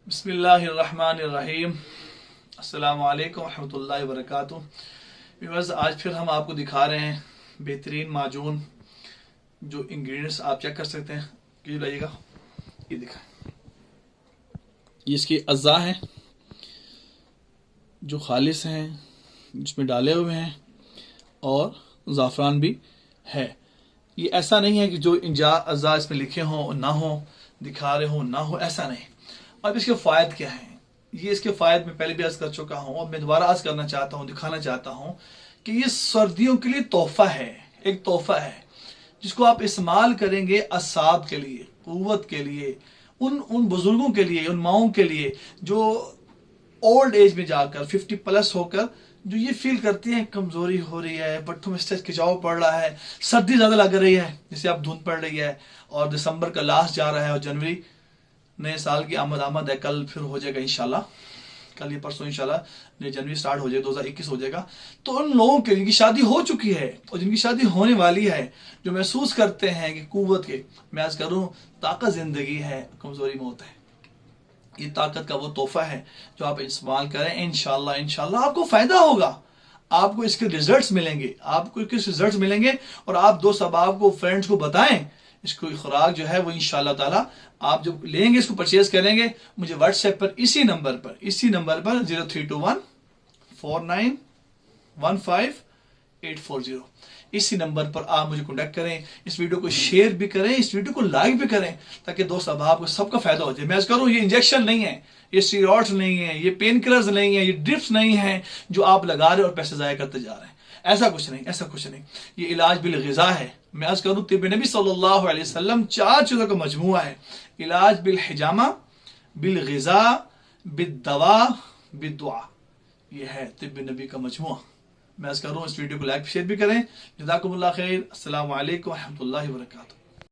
बिस्मिल्लाहिर्रहमानिर्रहीम। अस्सलाम वालेकुम रहमतुल्लाहि व बरकातुहू। व्यूअर्स, आज फिर हम आपको दिखा रहे हैं बेहतरीन माजून जो इंग्रेडिएंट्स आप चेक कर सकते हैं। ये लाइएगा, ये दिखा, ये इसके अज़्ज़ा हैं जो खालिस हैं, जिसमें डाले हुए हैं, और ज़ाफ़रान भी है। ये ऐसा नहीं है कि जो अज़्ज़ा इसमें लिखे हों ना हो, दिखा रहे हो ना हो, ऐसा नहीं। अब इसके फ़ायद क्या हैं? ये इसके फ़ायद में पहले भी अर्ज़ कर चुका हूँ, अब मैं दोबारा अर्ज़ करना चाहता हूँ, दिखाना चाहता हूँ कि ये सर्दियों के लिए तोहफ़ा है, एक तोहफ़ा है जिसको आप इस्तेमाल करेंगे असाब के लिए, क़ुव्वत के लिए, उन बुज़ुर्गों के लिए, उन माओं के लिए जो ओल्ड एज में जाकर 50 प्लस होकर जो ये फील करती हैं कमज़ोरी हो रही है, पट्टों में स्ट्रेस खिंचाव पड़ रहा है, सर्दी ज़्यादा लग रही है, जैसे अब धुंध पड़ रही है और दिसंबर का लास्ट जा रहा है और जनवरी नए साल की आमद है। कल फिर हो जाएगा इंशाल्लाह, कल ये परसों इंशाल्लाह नई जनवरी स्टार्ट हो जाएगा, 2021 हो जाएगा। तो उन लोगों के जिनकी शादी हो चुकी है और जिनकी शादी होने वाली है, जो महसूस करते हैं कि कुव्वत के, मैं आज करूँ, ताकत ज़िंदगी है, कमज़ोरी मौत है, ये ताकत का वो तोहफा है जो आप इस्तेमाल करें। इंशाल्लाह आपको फ़ायदा होगा, आपको इसके रिजल्ट्स मिलेंगे, आपको किस रिजल्ट्स मिलेंगे, और आप दोस्त अहबाब को, फ्रेंड्स को बताएं। इसको खुराक जो है वो इंशाल्लाह ताला आप जब लेंगे, इसको परचेज करेंगे, मुझे व्हाट्सएप पर इसी नंबर पर 0321 4915 इसी नंबर पर आप मुझे कॉन्टैक्ट करें। इस वीडियो को शेयर भी करें, इस वीडियो को लाइक भी करें, ताकि दोस्त अहबाब को सबका फायदा हो जाए। मैं करूँ, ये इंजेक्शन नहीं है, ये स्टीरॉइड्स नहीं है, ये पेन किलर्स नहीं है, ये ड्रिप्स नहीं है जो आप लगा रहे और पैसे ज़ाया करते जा रहे हैं। ऐसा कुछ नहीं, ऐसा कुछ नहीं। ये इलाज बिल ग़िज़ा है। मैं आज करूँ, तिब नबी सल्लल्लाहु अलैहि वसल्लम 4 चीज़ों का मजमूआ है। इलाज बिल हिजामा, बिल ग़िज़ा, बिद दवा, बिद दुआ। ये है तिब नबी का मजमूआ। मैं आज करूँ, इस वीडियो को लाइक शेयर भी करें। जज़ाकुमुल्लाह खैर। अस्सलामु अलैकुम व रहमतुल्लाहि व बरकातुहू।